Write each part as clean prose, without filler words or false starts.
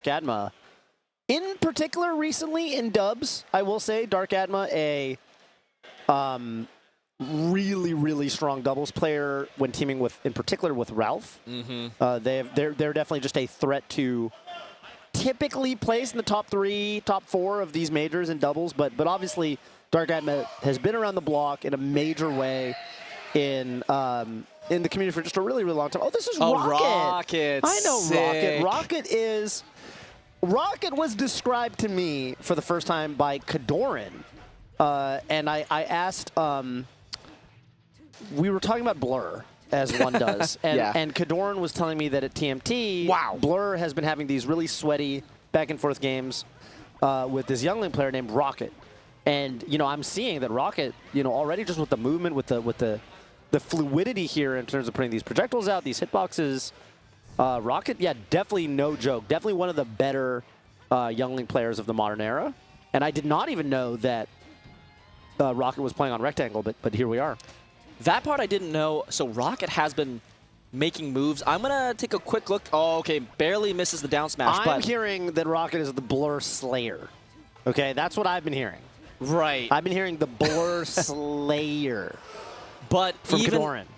Darkatma. In particular, recently in dubs, I will say Darkatma a really, really strong doubles player when teaming with, in particular, with Ralph. They're definitely just a threat to typically place in the top 3, top 4 of these majors in doubles, but obviously Darkatma has been around the block in a major way in the community for just a really, really long time. Oh, this is Rocket. Rocket. I know Sick. Rocket. Rocket was described to me for the first time by Kadoran. And I asked, we were talking about Blur, as one does. And Kadoran was telling me that at TMT, Blur has been having these really sweaty back and forth games with this youngling player named Rocket. And, you know, I'm seeing that Rocket, you know, already just with the movement, with the fluidity here in terms of putting these projectiles out, these hitboxes, Rocket, yeah, definitely no joke. Definitely one of the better youngling players of the modern era. And I did not even know that Rocket was playing on Rectangle, but here we are. That part I didn't know. So Rocket has been making moves. I'm going to take a quick look. Oh, okay, barely misses the down smash. I'm hearing that Rocket is the Blur Slayer. Okay, that's what I've been hearing. Right. I've been hearing the Blur Slayer. But from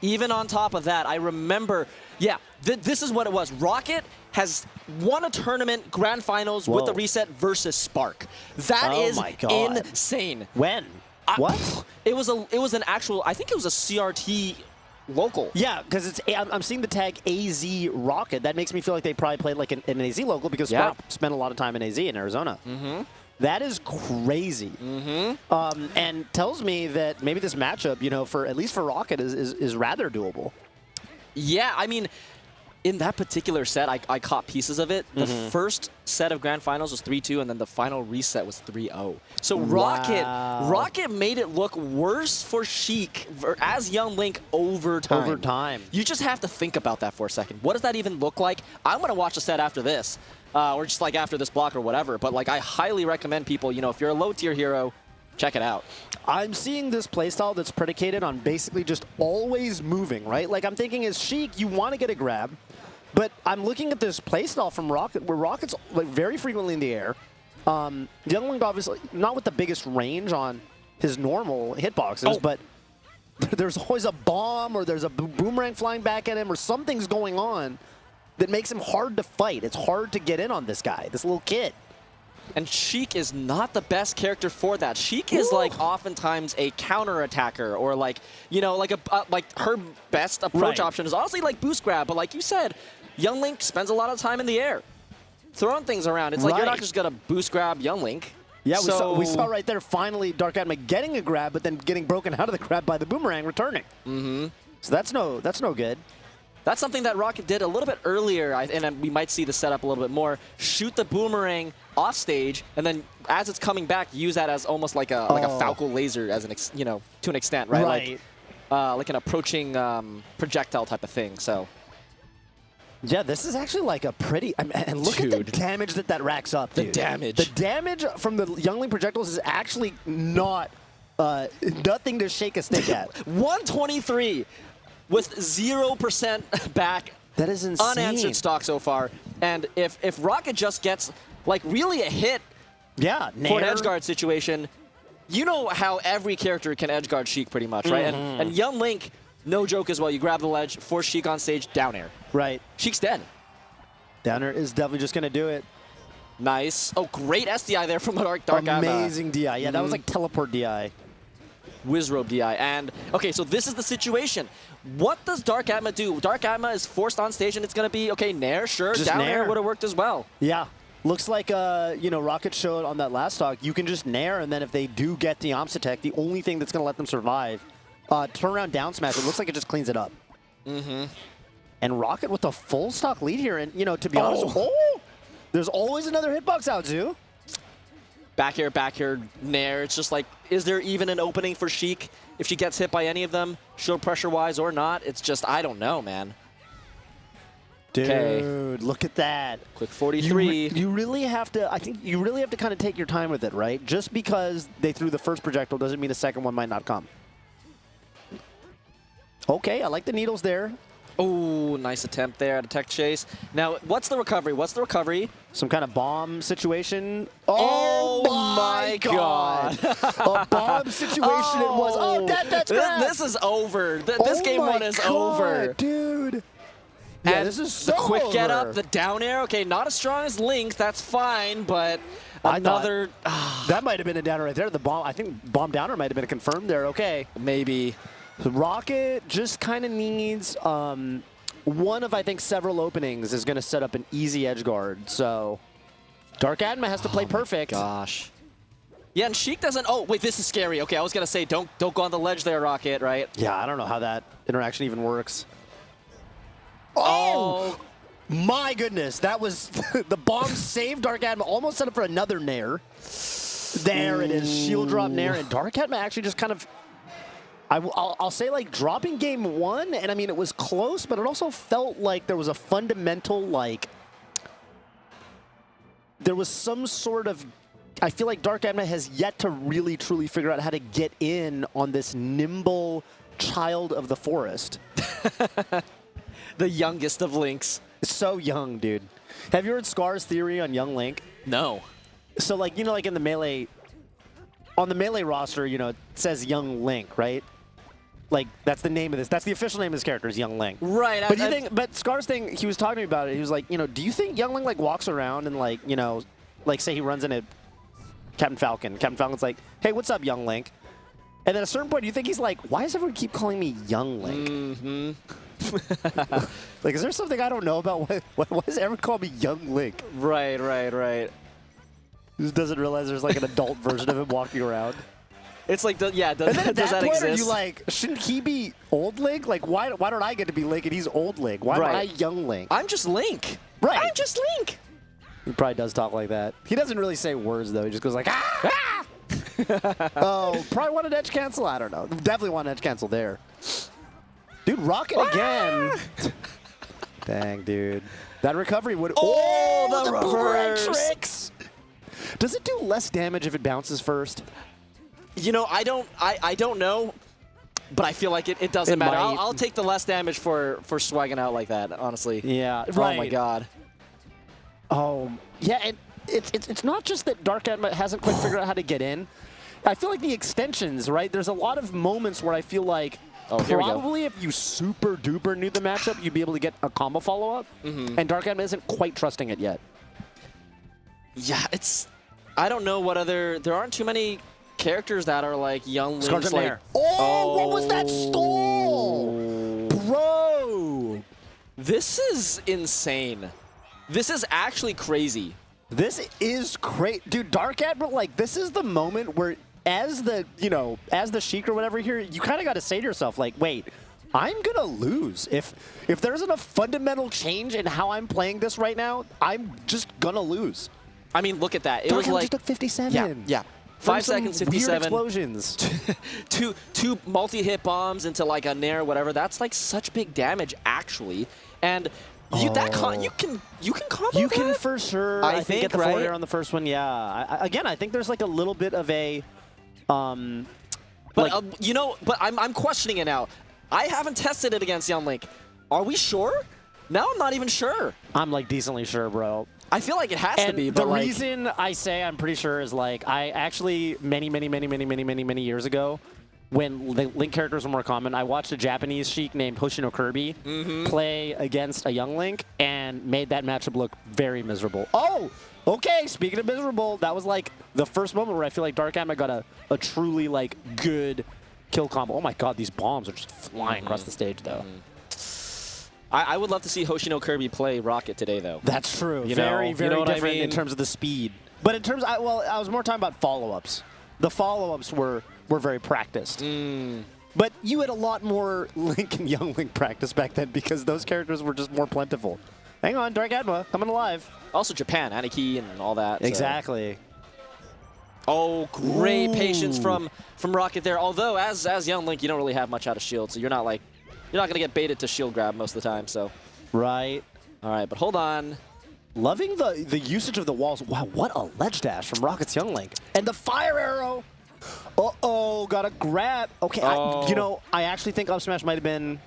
even on top of that, I remember, yeah, this is what it was. Rocket has won a tournament grand finals with the reset versus Spark. That is insane. When? What? It was an actual, I think it was a CRT local. Yeah, because I'm seeing the tag AZ Rocket. That makes me feel like they probably played like an AZ local because Spark spent a lot of time in AZ in Arizona. That is crazy. And tells me that maybe this matchup, you know, for at least for Rocket is rather doable. Yeah, I mean, in that particular set, I caught pieces of it. The first set of grand finals was 3-2, and then the final reset was 3-0. So Rocket made it look worse for Sheik as Young Link over time. You just have to think about that for a second. What does that even look like? I'm going to watch the set after this. Or just like after this block or whatever. But like I highly recommend people, you know, if you're a low tier hero, check it out. I'm seeing this playstyle that's predicated on basically just always moving, right? Like I'm thinking as Sheik, you want to get a grab, but I'm looking at this playstyle from Rocket where Rocket's like very frequently in the air. Youngling obviously not with the biggest range on his normal hitboxes, but there's always a bomb or there's a boomerang flying back at him or something's going on that makes him hard to fight. It's hard to get in on this guy, this little kid. And Sheik is not the best character for that. Sheik is like oftentimes a counter-attacker or like, you know, like her best approach option is honestly like boost grab. But like you said, Young Link spends a lot of time in the air, throwing things around. It's like you're not just going to boost grab Young Link. Yeah, we saw right there finally Darkatma getting a grab, but then getting broken out of the grab by the boomerang returning. So that's no good. That's something that Rocket did a little bit earlier, and we might see the setup a little bit more. Shoot the boomerang off stage, and then as it's coming back, use that as almost like a Falco laser, as an to an extent, right? Like an approaching projectile type of thing. So. Yeah, this is actually like a pretty. And look at the damage that racks up. Dude. The damage from the Youngling projectiles is actually not nothing to shake a stick at. 123. With 0% back. That is insane. Unanswered stock so far. And if Rocket just gets, like, really a hit for an edge guard situation, you know how every character can edge guard Sheik pretty much, right? And Young Link, no joke as well. You grab the ledge, force Sheik on stage, down air. Right. Sheik's dead. Down air is definitely just going to do it. Nice. Oh, great SDI there from the Darkatma. Amazing DI. Yeah, that was like teleport DI. Wizrobe DI. And, okay, so this is the situation. What does Darkatma do? Darkatma is forced on stage, and it's going to be, okay, Nair, sure. Just down Nair. air would have worked as well. Yeah. Looks like, you know, Rocket showed on that last talk, you can just Nair, and then if they do get the Omsa tech, the only thing that's going to let them survive, turn around down smash, it looks like it just cleans it up. And Rocket with a full stock lead here, and, you know, to be honest, there's always another hitbox out, too. Back here, Nair. It's just like, is there even an opening for Sheik if she gets hit by any of them, shield pressure-wise or not? It's just, I don't know, man. Dude, look at that. Quick 43. You really have to, I think you really have to kind of take your time with it, right? Just because they threw the first projectile doesn't mean the second one might not come. Okay, I like the needles there. Oh, nice attempt there at a tech chase. Now, what's the recovery? What's the recovery? Some kind of bomb situation. Oh my God. A bomb situation it was. Oh, that's this is over. This game one is over. Dude. Yeah, and this is so the quick over. get up, the down air. Okay, not as strong as Link. That's fine, but another. That might have been a downer right there. The bomb. I think bomb downer might have been confirmed there. Okay. Maybe. So Rocket just kind of needs one of, I think, several openings is going to set up an easy edge guard. So Darkatma has to play perfect. Gosh. Yeah, and Sheik doesn't. Oh, wait, this is scary. Okay, I was going to say, don't go on the ledge there, Rocket, right? Yeah, I don't know how that interaction even works. Oh! My goodness, that was the bomb saved Darkatma. Almost set up for another Nair. There it is, shield drop Nair, and Darkatma actually just kind of. I'll say like dropping game one, and I mean it was close, but it also felt like there was a fundamental like. There was some sort of. I feel like Darkatma has yet to really truly figure out how to get in on this nimble child of the forest. The youngest of Links. So young, dude. Have you heard Scar's theory on young Link? No. So, like, you know, like in the Melee, on the Melee roster, you know, it says young Link, right? Like, that's the name of this. That's the official name of this character is young Link. Right. But you think, but Scar's thing, he was talking to me about it. He was like, you know, do you think young Link, like, walks around and, like, you know, like, say he runs into Captain Falcon. Captain Falcon's like, hey, what's up, young Link? And then at a certain point, you think he's like, why does everyone keep calling me young Link? Mm-hmm. Like, is there something I don't know about? Why does everyone call me young Link? Right. He just doesn't realize there's like an adult version of him walking around. It's like, yeah, does, and then at does that that point, exist? are you like, shouldn't he be old Link? Like, why don't I get to be Link and he's old Link? Why am I young Link? I'm just Link. Right. I'm just Link. He probably does talk like that. He doesn't really say words, though. He just goes like, ah! Ah! Oh, probably want an edge cancel? I don't know. Definitely want an edge cancel there. Dude, Rocket again. Dang, dude. That recovery would... Oh, the boomerang reverse. tricks! Does it do less damage if it bounces first? You know, I don't know, but I feel like it doesn't matter. I'll take the less damage for swagging out like that, honestly. Yeah, right. Oh, my God. Oh, yeah, and it's not just that Darkatma hasn't quite figured out how to get in. I feel like the extensions, right? There's a lot of moments where I feel like probably if you super duper knew the matchup, you'd be able to get a combo follow-up, and Darkatma isn't quite trusting it yet. Yeah, I don't know what other... There aren't too many characters that are like young Links. Like, what was that stall? Bro! This is insane. This is actually crazy. This is great. Dude, Darkatma, like, this is the moment where, as the Sheik or whatever here, you kind of got to say to yourself, like, wait, I'm going to lose. If there isn't a fundamental change in how I'm playing this right now, I'm just going to lose. I mean, look at that. It Darkatma was like... just took 57. Yeah. 5 seconds, 57. Weird explosions. two multi-hit bombs into, like, a Nair or whatever. That's, like, such big damage, actually. And... you can combo You that? can for sure. I think get the right? forward air on the first one. Yeah. Again, I think there's like a little bit of a. But like, you know, but I'm questioning it now. I haven't tested it against Young Link. Are we sure? Now I'm not even sure. I'm like decently sure, bro. I feel like it has to be. But the like, reason I say I'm pretty sure is like I actually many years ago, when the Link characters were more common, I watched a Japanese Sheik named Hoshino Kirby play against a young Link and made that matchup look very miserable. Oh, okay, speaking of miserable, that was like the first moment where I feel like Darkatma got a truly like good kill combo. Oh my God, these bombs are just flying across the stage though. I would love to see Hoshino Kirby play Rocket today though. That's true. You very know what different I mean? in terms of the speed. But in terms, I was more talking about follow-ups. The follow-ups were very practiced. But you had a lot more Link and Young Link practice back then because those characters were just more plentiful. Hang on, Darkatma, coming alive. Also Japan, Aniki and all that. Exactly. So. Oh, great patience from Rocket there. Although as Young Link, you don't really have much out of shield, so you're not gonna get baited to shield grab most of the time. So. Right. All right, but hold on. Loving the usage of the walls. Wow, what a ledge dash from Rocket's Young Link. And the fire arrow. Uh-oh, got a grab. Okay, I actually think up smash might have been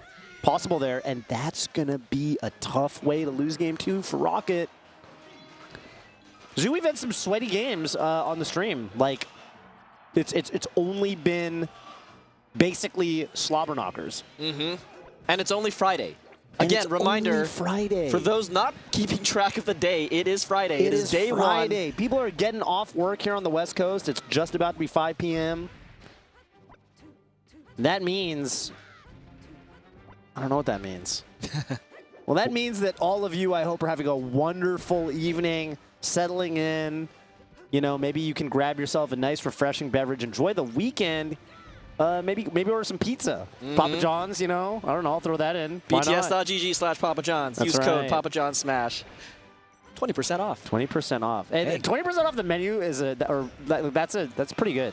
possible there, and that's going to be a tough way to lose game 2 for Rocket. Zoo, we've had some sweaty games on the stream. Like, it's only been basically slobber knockers. Mm-hmm. And it's only Friday. Again, reminder, Friday. For those not keeping track of the day, it is Friday. It is day Friday. 1. People are getting off work here on the West Coast. It's just about to be 5 p.m. That means... I don't know what that means. Well, that means that all of you, I hope, are having a wonderful evening, settling in. You know, maybe you can grab yourself a nice, refreshing beverage, enjoy the weekend. Maybe order some pizza. Papa John's, you know. I don't know. I'll throw that in. BTS.gg/Papa John's. Use code Papa John Smash. 20% off. 20% off. And 20% off the menu is that's pretty good.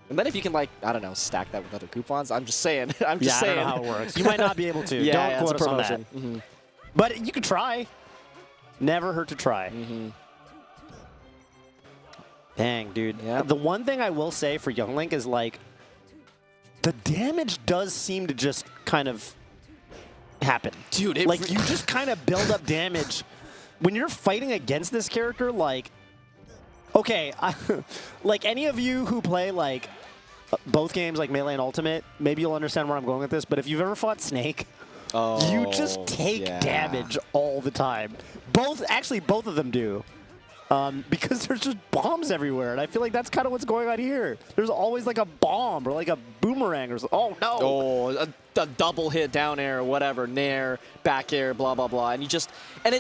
And then if you can, like, I don't know, stack that with other coupons, I'm just saying. I'm just saying. I don't know how it works. You might not be able to. Yeah, Don't quote us on that. But you could try. Never hurt to try. Dang, dude. Yep. The one thing I will say for Young Link is, like, the damage does seem to just kind of happen. Dude, like, you just kind of build up damage. When you're fighting against this character, like, okay, like any of you who play, like, both games, like Melee and Ultimate, maybe you'll understand where I'm going with this, but if you've ever fought Snake, you just take damage all the time. Actually, both of them do. Because there's just bombs everywhere, and I feel like that's kind of what's going on here. There's always like a bomb or like a boomerang or something. Oh, no. Oh, a double hit down air or whatever, nair, back air, blah, blah, blah. And you just, and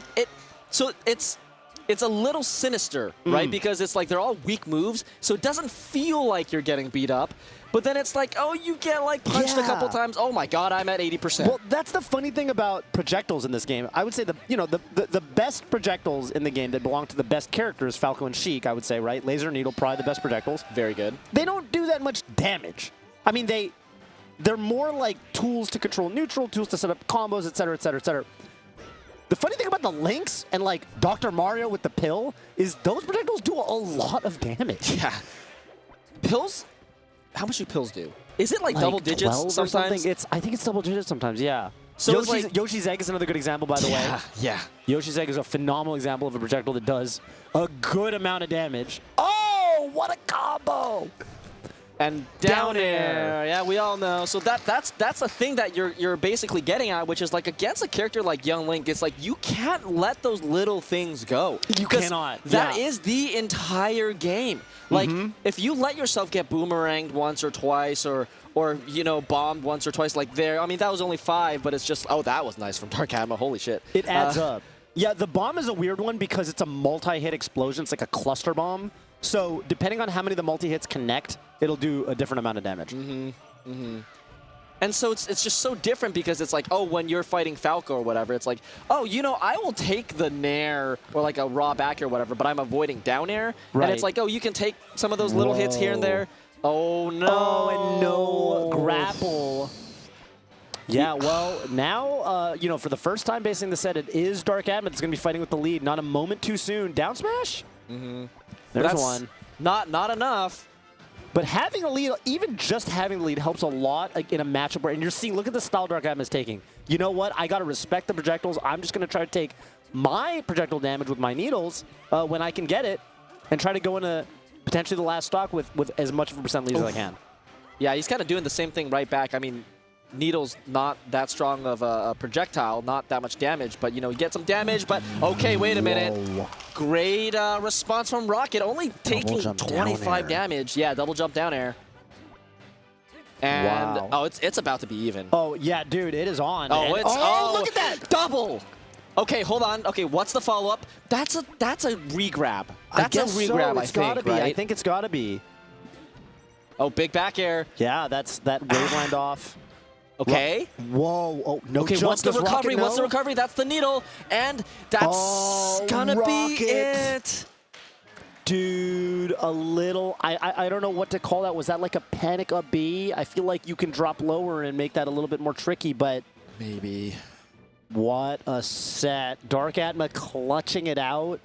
so it's a little sinister, right? Because it's like they're all weak moves, so it doesn't feel like you're getting beat up. But then it's like, oh, you get like punched a couple times. Oh my God, I'm at 80%. Well, that's the funny thing about projectiles in this game. I would say the best projectiles in the game that belong to the best characters, Falco and Sheik, I would say, right? Laser and Needle, probably the best projectiles. Very good. They don't do that much damage. I mean, they're more like tools to control neutral, tools to set up combos, et cetera, et cetera, et cetera. The funny thing about the Lynx and like Dr. Mario with the pill is those projectiles do a lot of damage. Yeah. Pills? How much do pills do? Is it like double digits sometimes? I think it's double digits sometimes, yeah. So Yoshi's Egg is another good example, by the way. Yeah. Yoshi's Egg is a phenomenal example of a projectile that does a good amount of damage. Oh, what a combo! And down air. Yeah, we all know. So that's the thing that you're basically getting at, which is like against a character like Young Link, it's like you can't let those little things go. You cannot. That is the entire game. Like if you let yourself get boomeranged once or twice or you know, bombed once or twice like there. I mean, that was only 5, but it's just, oh, that was nice from Darkatma. Holy shit. It adds up. Yeah, the bomb is a weird one because it's a multi-hit explosion. It's like a cluster bomb. So depending on how many of the multi-hits connect, it'll do a different amount of damage. And so it's just so different because it's like, oh, when you're fighting Falco or whatever, it's like, oh, you know, I will take the nair or like a raw back or whatever, but I'm avoiding down air. Right. And it's like, oh, you can take some of those little hits here and there. Oh, no. Oh, and no grapple. Yeah, well, now, you know, for the first time basing the set, it is Darkatma that's going to be fighting with the lead. Not a moment too soon. Down smash? There's one. Not enough. But having a lead, even just having the lead, helps a lot in a matchup where, and you're seeing, look at the style Darkatma is taking. You know what? I got to respect the projectiles. I'm just going to try to take my projectile damage with my needles when I can get it and try to go into potentially the last stock with as much of a percent lead as I can. Yeah, he's kind of doing the same thing right back. I mean, Needle's not that strong of a projectile, not that much damage, but, you know, you get some damage, but, okay, wait a minute. Great response from Rocket, only taking 25 damage. Yeah, double jump down air. And, oh, it's about to be even. Oh, yeah, dude, it is on. Oh, oh, look at that! Double! Okay, hold on. Okay, what's the follow-up? That's a regrab. That's a regrab, I think, right? I think it's got to be. Oh, big back air. Yeah, that's that waveland off. Okay. Whoa. Oh, no okay, jump. What's the recovery? What's the recovery? That's the needle. And that's gonna be it. Dude, a little. I don't know what to call that. Was that like a panic up B? I feel like you can drop lower and make that a little bit more tricky, but maybe. What a set. Darkatma clutching it out.